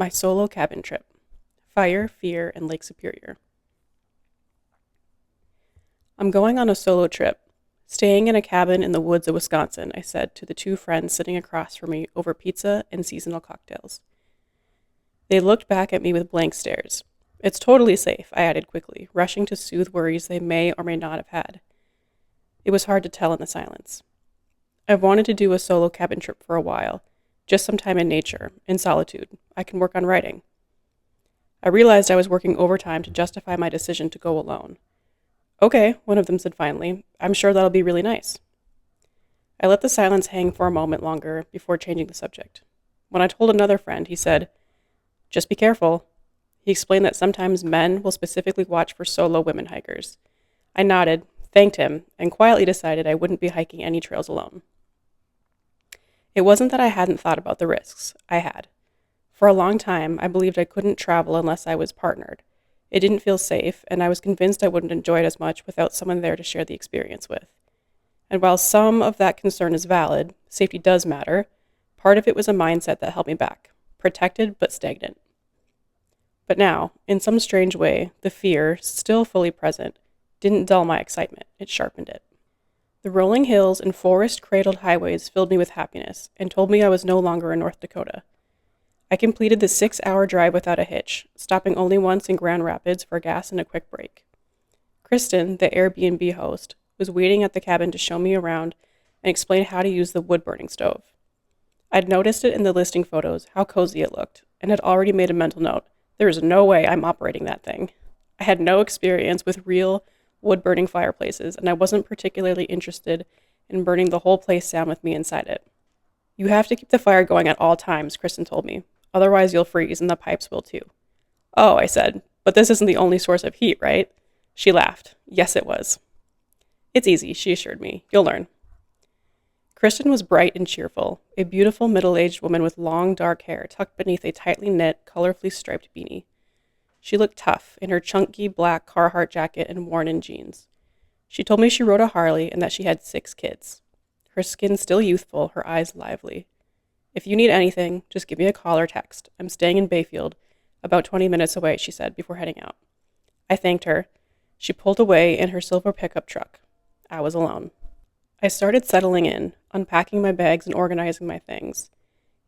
My solo cabin trip. Fire, fear, and Lake Superior. I'm going on a solo trip. Staying in a cabin in the woods of Wisconsin, I said to the two friends sitting across from me over pizza and seasonal cocktails. They looked back at me with blank stares. It's totally safe, I added quickly, rushing to soothe worries they may or may not have had. It was hard to tell in the silence. I've wanted to do a solo cabin trip for a while, just some time in nature, in solitude. I can work on writing. I realized I was working overtime to justify my decision to go alone. Okay, one of them said finally. I'm sure that'll be really nice. I let the silence hang for a moment longer before changing the subject. When I told another friend, he said, "Just be careful." He explained that sometimes men will specifically watch for solo women hikers. I nodded, thanked him, and quietly decided I wouldn't be hiking any trails alone. It wasn't that I hadn't thought about the risks. I had. For a long time, I believed I couldn't travel unless I was partnered. It didn't feel safe, and I was convinced I wouldn't enjoy it as much without someone there to share the experience with. And while some of that concern is valid, safety does matter, part of it was a mindset that held me back, protected but stagnant. But now, in some strange way, the fear, still fully present, didn't dull my excitement, it sharpened it. The rolling hills and forest-cradled highways filled me with happiness and told me I was no longer in North Dakota. I completed the 6-hour drive without a hitch, stopping only once in Grand Rapids for gas and a quick break. Kristen, the Airbnb host, was waiting at the cabin to show me around and explain how to use the wood-burning stove. I'd noticed it in the listing photos, how cozy it looked, and had already made a mental note. There is no way I'm operating that thing. I had no experience with real wood-burning fireplaces, and I wasn't particularly interested in burning the whole place down with me inside it. "You have to keep the fire going at all times," Kristen told me. "Otherwise you'll freeze, and the pipes will too." "Oh," I said, "but this isn't the only source of heat, right?" She laughed. Yes, it was. "It's easy," she assured me. "You'll learn." Kristen was bright and cheerful, a beautiful middle-aged woman with long, dark hair tucked beneath a tightly knit, colorfully striped beanie. She looked tough in her chunky black Carhartt jacket and worn-in jeans. She told me she rode a Harley and that she had 6 kids. Her skin still youthful, her eyes lively. "If you need anything, just give me a call or text. I'm staying in Bayfield, about 20 minutes away," she said before heading out. I thanked her. She pulled away in her silver pickup truck. I was alone. I started settling in, unpacking my bags and organizing my things.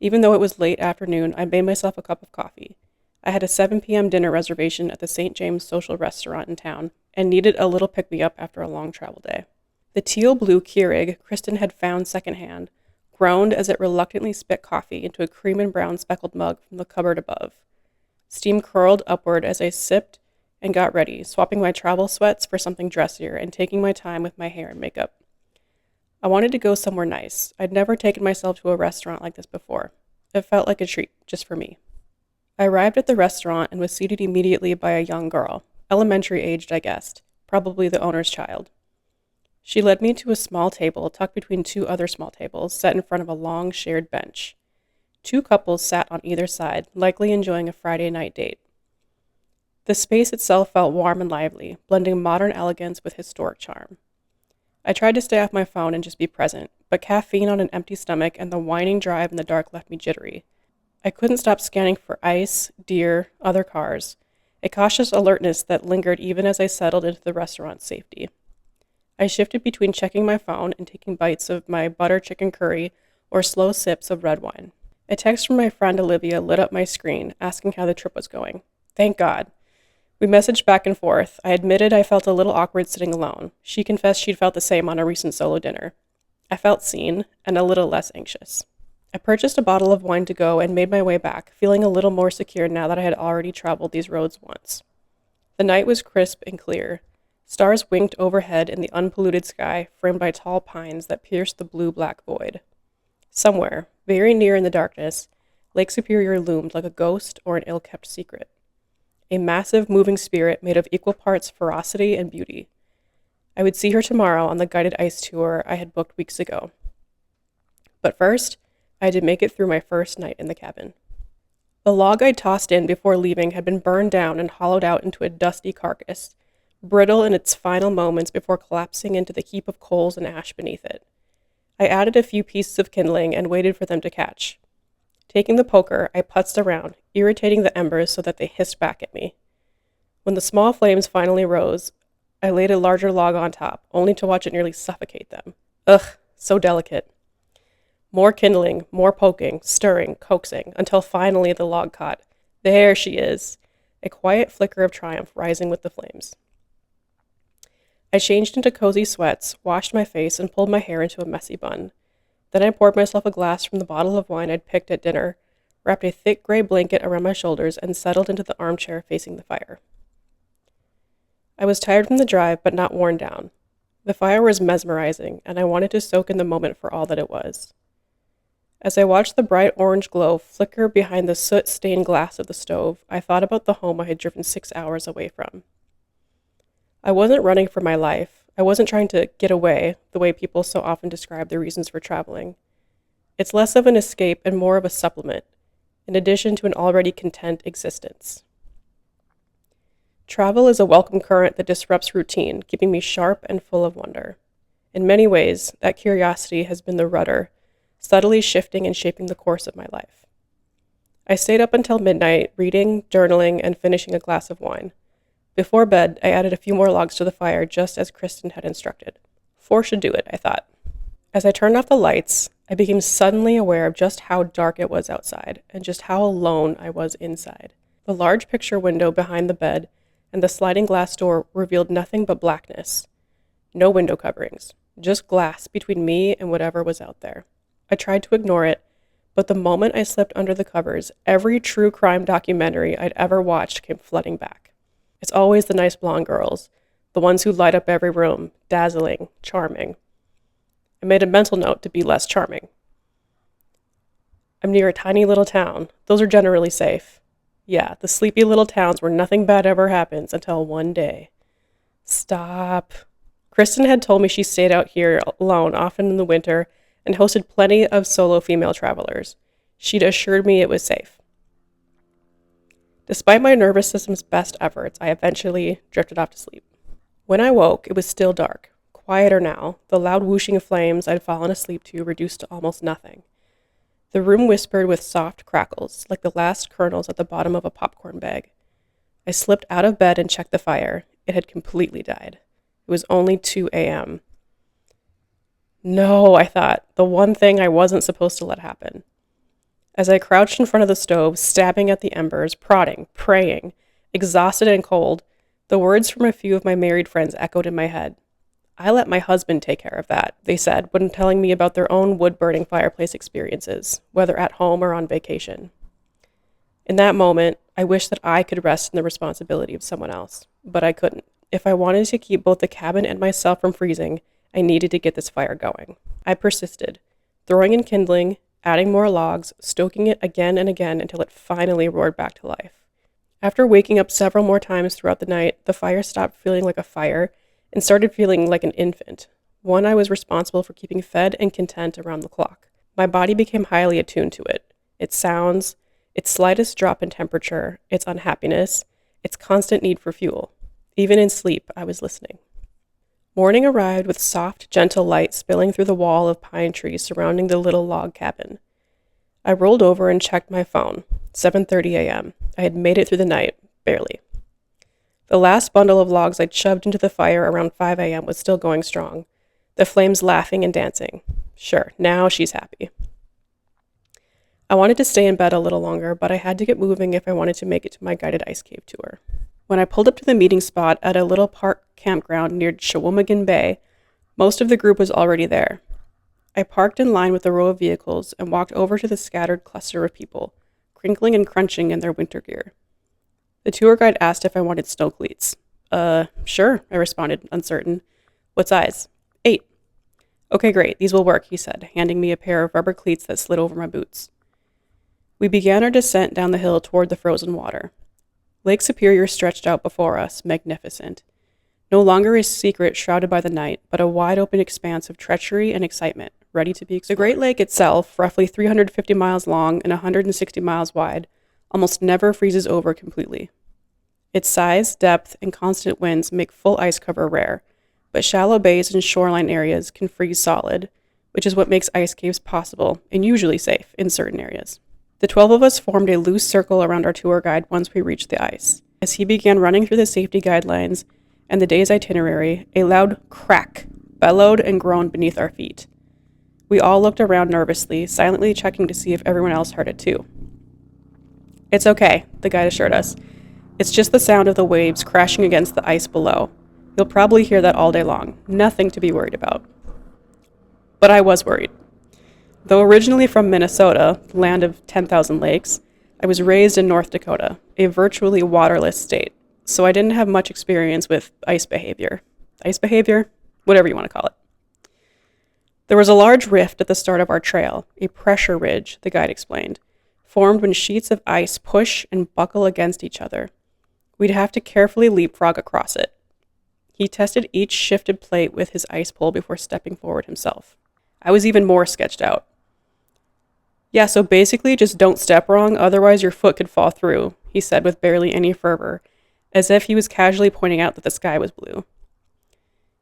Even though it was late afternoon, I made myself a cup of coffee. I had a 7 p.m. dinner reservation at the St. James Social Restaurant in town and needed a little pick-me-up after a long travel day. The teal-blue Keurig Kristen had found secondhand groaned as it reluctantly spit coffee into a cream and brown speckled mug from the cupboard above. Steam curled upward as I sipped and got ready, swapping my travel sweats for something dressier and taking my time with my hair and makeup. I wanted to go somewhere nice. I'd never taken myself to a restaurant like this before. It felt like a treat, just for me. I arrived at the restaurant and was seated immediately by a young girl, elementary-aged, I guessed, probably the owner's child. She led me to a small table tucked between 2 other small tables set in front of a long shared bench. 2 couples sat on either side, likely enjoying a Friday night date. The space itself felt warm and lively, blending modern elegance with historic charm. I tried to stay off my phone and just be present, but caffeine on an empty stomach and the winding drive in the dark left me jittery. I couldn't stop scanning for ice, deer, other cars, a cautious alertness that lingered even as I settled into the restaurant's safety. I shifted between checking my phone and taking bites of my butter chicken curry or slow sips of red wine. A text from my friend Olivia lit up my screen, asking how the trip was going. Thank God. We messaged back and forth. I admitted I felt a little awkward sitting alone. She confessed she'd felt the same on a recent solo dinner. I felt seen and a little less anxious. I purchased a bottle of wine to go and made my way back, feeling a little more secure now that I had already traveled these roads once. The night was crisp and clear. Stars winked overhead in the unpolluted sky, framed by tall pines that pierced the blue-black void. Somewhere, very near in the darkness, Lake Superior loomed like a ghost or an ill-kept secret. A massive, moving spirit made of equal parts ferocity and beauty. I would see her tomorrow on the guided ice tour I had booked weeks ago. But first, I had to make it through my first night in the cabin. The log I'd tossed in before leaving had been burned down and hollowed out into a dusty carcass, brittle in its final moments before collapsing into the heap of coals and ash beneath it. I added a few pieces of kindling and waited for them to catch. Taking the poker, I putzed around, irritating the embers so that they hissed back at me. When the small flames finally rose, I laid a larger log on top, only to watch it nearly suffocate them. Ugh, so delicate. More kindling, more poking, stirring, coaxing, until finally the log caught. There she is, a quiet flicker of triumph rising with the flames. I changed into cozy sweats, washed my face, and pulled my hair into a messy bun. Then I poured myself a glass from the bottle of wine I'd picked at dinner, wrapped a thick gray blanket around my shoulders, and settled into the armchair facing the fire. I was tired from the drive, but not worn down. The fire was mesmerizing, and I wanted to soak in the moment for all that it was. As I watched the bright orange glow flicker behind the soot-stained glass of the stove, I thought about the home I had driven 6 hours away from. I wasn't running for my life. I wasn't trying to get away, the way people so often describe their reasons for traveling. It's less of an escape and more of a supplement, in addition to an already content existence. Travel is a welcome current that disrupts routine, keeping me sharp and full of wonder. In many ways, that curiosity has been the rudder, subtly shifting and shaping the course of my life. I stayed up until midnight, reading, journaling, and finishing a glass of wine. Before bed, I added a few more logs to the fire, just as Kristen had instructed. 4 should do it, I thought. As I turned off the lights, I became suddenly aware of just how dark it was outside, and just how alone I was inside. The large picture window behind the bed and the sliding glass door revealed nothing but blackness. No window coverings, just glass between me and whatever was out there. I tried to ignore it, but the moment I slipped under the covers, every true crime documentary I'd ever watched came flooding back. It's always the nice blonde girls, the ones who light up every room, dazzling, charming. I made a mental note to be less charming. I'm near a tiny little town. Those are generally safe. Yeah, the sleepy little towns where nothing bad ever happens until one day. Stop. Kristen had told me she stayed out here alone often in the winter and hosted plenty of solo female travelers. She'd assured me it was safe. Despite my nervous system's best efforts, I eventually drifted off to sleep. When I woke, it was still dark. Quieter now, the loud whooshing of flames I'd fallen asleep to reduced to almost nothing. The room whispered with soft crackles, like the last kernels at the bottom of a popcorn bag. I slipped out of bed and checked the fire. It had completely died. It was only 2 a.m. No, I thought, the one thing I wasn't supposed to let happen. As I crouched in front of the stove, stabbing at the embers, prodding, praying, exhausted and cold, the words from a few of my married friends echoed in my head. I let my husband take care of that, they said, when telling me about their own wood-burning fireplace experiences, whether at home or on vacation. In that moment, I wished that I could rest in the responsibility of someone else, but I couldn't. If I wanted to keep both the cabin and myself from freezing, I needed to get this fire going. I persisted, throwing in kindling, adding more logs, stoking it again and again until it finally roared back to life. After waking up several more times throughout the night, the fire stopped feeling like a fire and started feeling like an infant, one I was responsible for keeping fed and content around the clock. My body became highly attuned to it, its sounds, its slightest drop in temperature, its unhappiness, its constant need for fuel. Even in sleep, I was listening. Morning arrived with soft, gentle light spilling through the wall of pine trees surrounding the little log cabin. I rolled over and checked my phone. 7:30 a.m. I had made it through the night, barely. The last bundle of logs I'd shoved into the fire around 5 a.m. was still going strong, the flames laughing and dancing. Sure, now she's happy. I wanted to stay in bed a little longer, but I had to get moving if I wanted to make it to my guided ice cave tour. When I pulled up to the meeting spot at a little park campground near Chequamegon Bay, most of the group was already there. I parked in line with a row of vehicles and walked over to the scattered cluster of people, crinkling and crunching in their winter gear. The tour guide asked if I wanted snow cleats. Sure, I responded, uncertain. What size? 8. Okay, great, these will work, he said, handing me a pair of rubber cleats that slid over my boots. We began our descent down the hill toward the frozen water. Lake Superior stretched out before us, magnificent. No longer a secret shrouded by the night, but a wide-open expanse of treachery and excitement, ready to be explored. The Great Lake itself, roughly 350 miles long and 160 miles wide, almost never freezes over completely. Its size, depth, and constant winds make full ice cover rare, but shallow bays and shoreline areas can freeze solid, which is what makes ice caves possible and usually safe in certain areas. The 12 of us formed a loose circle around our tour guide once we reached the ice. As he began running through the safety guidelines and the day's itinerary, a loud crack bellowed and groaned beneath our feet. We all looked around nervously, silently checking to see if everyone else heard it too. "It's okay," the guide assured us. "It's just the sound of the waves crashing against the ice below. You'll probably hear that all day long. Nothing to be worried about." But I was worried. Though originally from Minnesota, the land of 10,000 lakes, I was raised in North Dakota, a virtually waterless state, so I didn't have much experience with ice behavior. Ice behavior? Whatever you want to call it. There was a large rift at the start of our trail, a pressure ridge, the guide explained, formed when sheets of ice push and buckle against each other. We'd have to carefully leapfrog across it. He tested each shifted plate with his ice pole before stepping forward himself. I was even more sketched out. "Yeah, so basically just don't step wrong, otherwise your foot could fall through," he said with barely any fervor, as if he was casually pointing out that the sky was blue.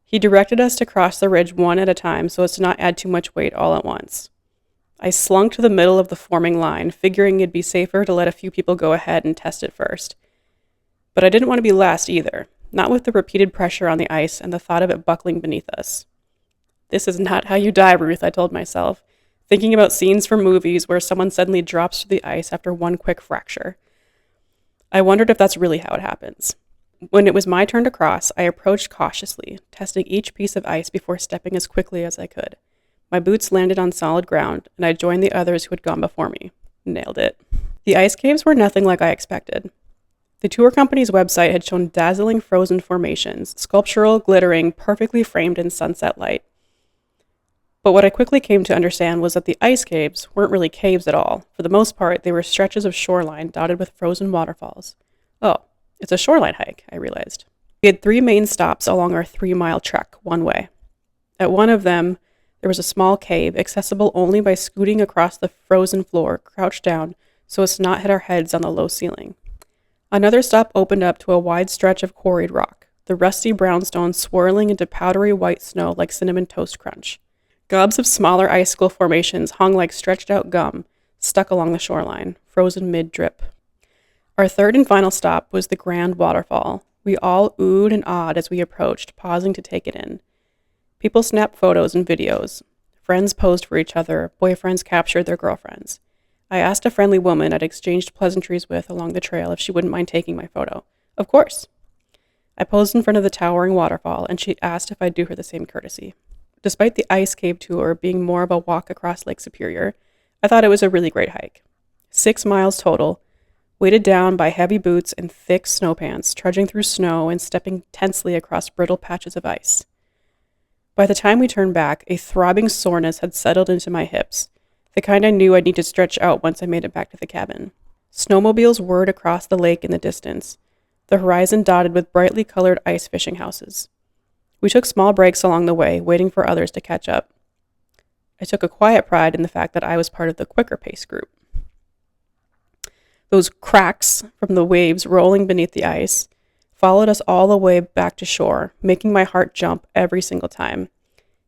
He directed us to cross the ridge one at a time so as to not add too much weight all at once. I slunk to the middle of the forming line, figuring it'd be safer to let a few people go ahead and test it first. But I didn't want to be last either, not with the repeated pressure on the ice and the thought of it buckling beneath us. "This is not how you die, Ruth," I told myself, thinking about scenes from movies where someone suddenly drops through the ice after one quick fracture. I wondered if that's really how it happens. When it was my turn to cross, I approached cautiously, testing each piece of ice before stepping as quickly as I could. My boots landed on solid ground, and I joined the others who had gone before me. Nailed it. The ice caves were nothing like I expected. The tour company's website had shown dazzling frozen formations, sculptural, glittering, perfectly framed in sunset light. But what I quickly came to understand was that the ice caves weren't really caves at all. For the most part, they were stretches of shoreline dotted with frozen waterfalls. Oh, it's a shoreline hike, I realized. We had 3 main stops along our 3-mile trek, one way. At one of them, there was a small cave, accessible only by scooting across the frozen floor, crouched down, so as to not hit our heads on the low ceiling. Another stop opened up to a wide stretch of quarried rock, the rusty brownstone swirling into powdery white snow like Cinnamon Toast Crunch. Gobs of smaller icicle formations hung like stretched-out gum, stuck along the shoreline, frozen mid-drip. Our third and final stop was the Grand Waterfall. We all oohed and awed as we approached, pausing to take it in. People snapped photos and videos. Friends posed for each other, boyfriends captured their girlfriends. I asked a friendly woman I'd exchanged pleasantries with along the trail if she wouldn't mind taking my photo. Of course. I posed in front of the towering waterfall, and she asked if I'd do her the same courtesy. Despite the ice cave tour being more of a walk across Lake Superior, I thought it was a really great hike. 6 miles total, weighted down by heavy boots and thick snow pants, trudging through snow and stepping tensely across brittle patches of ice. By the time we turned back, a throbbing soreness had settled into my hips, the kind I knew I'd need to stretch out once I made it back to the cabin. Snowmobiles whirred across the lake in the distance, the horizon dotted with brightly colored ice fishing houses. We took small breaks along the way, waiting for others to catch up. I took a quiet pride in the fact that I was part of the quicker pace group. Those cracks from the waves rolling beneath the ice followed us all the way back to shore, making my heart jump every single time.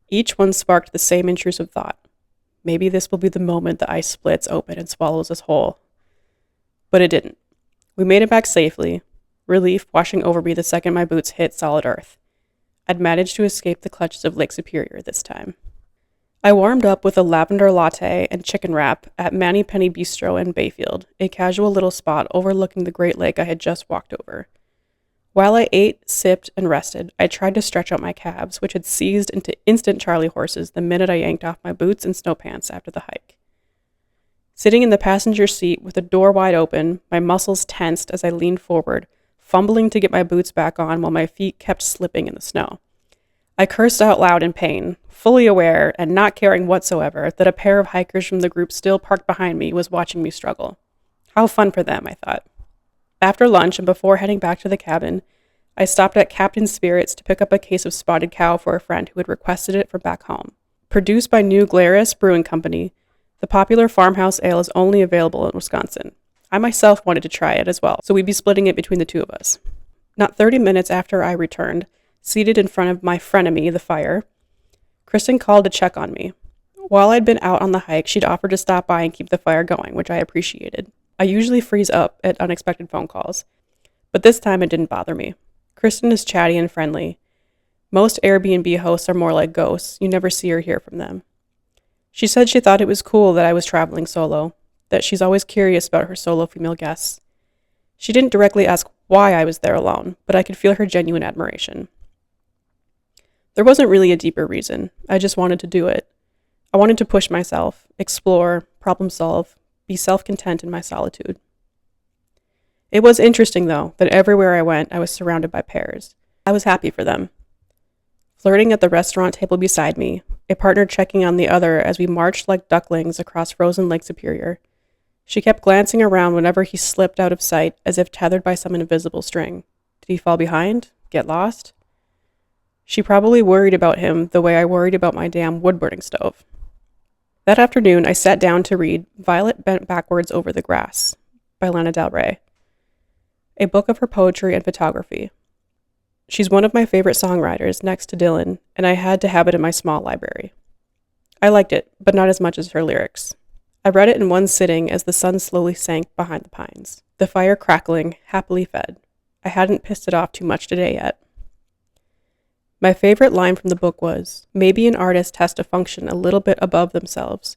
Each one sparked the same intrusive thought. Maybe this will be the moment the ice splits open and swallows us whole. But it didn't. We made it back safely, relief washing over me the second my boots hit solid earth. I'd managed to escape the clutches of Lake Superior this time. I warmed up with a lavender latte and chicken wrap at Manny Penny Bistro in Bayfield, a casual little spot overlooking the Great Lake I had just walked over. While I ate, sipped, and rested, I tried to stretch out my calves, which had seized into instant Charlie horses the minute I yanked off my boots and snow pants after the hike. Sitting in the passenger seat with the door wide open, my muscles tensed as I leaned forward, fumbling to get my boots back on while my feet kept slipping in the snow. I cursed out loud in pain, fully aware and not caring whatsoever that a pair of hikers from the group still parked behind me was watching me struggle. How fun for them, I thought. After lunch and before heading back to the cabin, I stopped at Captain Spirits to pick up a case of Spotted Cow for a friend who had requested it from back home. Produced by New Glarus Brewing Company, the popular farmhouse ale is only available in Wisconsin. I myself wanted to try it as well, so we'd be splitting it between the two of us. Not 30 minutes after I returned, seated in front of my frenemy, the fire, Kristen called to check on me. While I'd been out on the hike, she'd offered to stop by and keep the fire going, which I appreciated. I usually freeze up at unexpected phone calls, but this time it didn't bother me. Kristen is chatty and friendly. Most Airbnb hosts are more like ghosts. You never see or hear from them. She said she thought it was cool that I was traveling solo, that she's always curious about her solo female guests. She didn't directly ask why I was there alone, but I could feel her genuine admiration. There wasn't really a deeper reason. I just wanted to do it. I wanted to push myself, explore, problem solve, be self-content in my solitude. It was interesting, though, that everywhere I went, I was surrounded by pairs. I was happy for them. Flirting at the restaurant table beside me, a partner checking on the other as we marched like ducklings across frozen Lake Superior. She kept glancing around whenever he slipped out of sight, as if tethered by some invisible string. Did he fall behind? Get lost? She probably worried about him the way I worried about my damn wood-burning stove. That afternoon, I sat down to read Violet Bent Backwards Over the Grass by Lana Del Rey, a book of her poetry and photography. She's one of my favorite songwriters, next to Dylan, and I had to have it in my small library. I liked it, but not as much as her lyrics. I read it in one sitting as the sun slowly sank behind the pines, the fire crackling, happily fed. I hadn't pissed it off too much today yet. My favorite line from the book was, maybe an artist has to function a little bit above themselves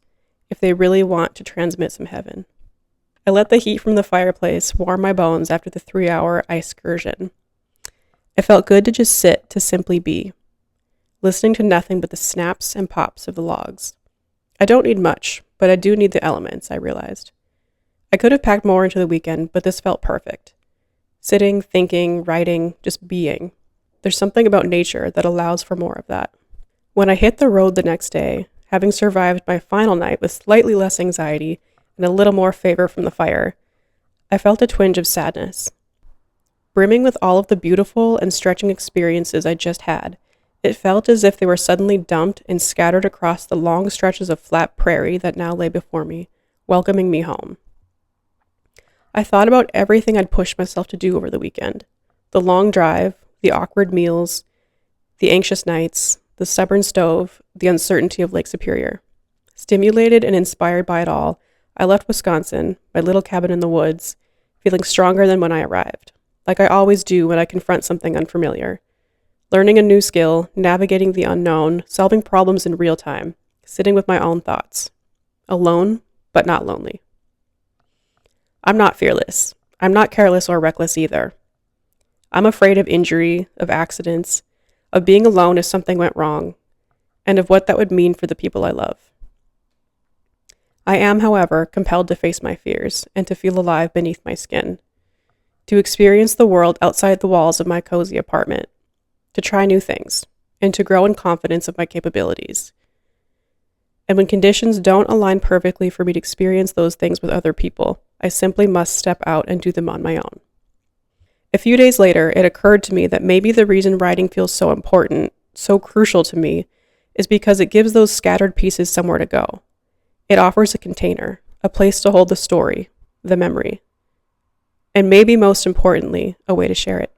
if they really want to transmit some heaven. I let the heat from the fireplace warm my bones after the 3-hour ice excursion. It felt good to just sit, to simply be, listening to nothing but the snaps and pops of the logs. I don't need much, but I do need the elements, I realized. I could have packed more into the weekend, but this felt perfect. Sitting, thinking, writing, just being. There's something about nature that allows for more of that. When I hit the road the next day, having survived my final night with slightly less anxiety and a little more favor from the fire, I felt a twinge of sadness. Brimming with all of the beautiful and stretching experiences I just had, it felt as if they were suddenly dumped and scattered across the long stretches of flat prairie that now lay before me, welcoming me home. I thought about everything I'd pushed myself to do over the weekend. The long drive, the awkward meals, the anxious nights, the stubborn stove, the uncertainty of Lake Superior. Stimulated and inspired by it all, I left Wisconsin, my little cabin in the woods, feeling stronger than when I arrived, like I always do when I confront something unfamiliar. Learning a new skill, navigating the unknown, solving problems in real time, sitting with my own thoughts. Alone, but not lonely. I'm not fearless. I'm not careless or reckless either. I'm afraid of injury, of accidents, of being alone if something went wrong, and of what that would mean for the people I love. I am, however, compelled to face my fears and to feel alive beneath my skin, to experience the world outside the walls of my cozy apartment, to try new things, and to grow in confidence of my capabilities. And when conditions don't align perfectly for me to experience those things with other people, I simply must step out and do them on my own. A few days later, it occurred to me that maybe the reason writing feels so important, so crucial to me, is because it gives those scattered pieces somewhere to go. It offers a container, a place to hold the story, the memory, and maybe most importantly, a way to share it.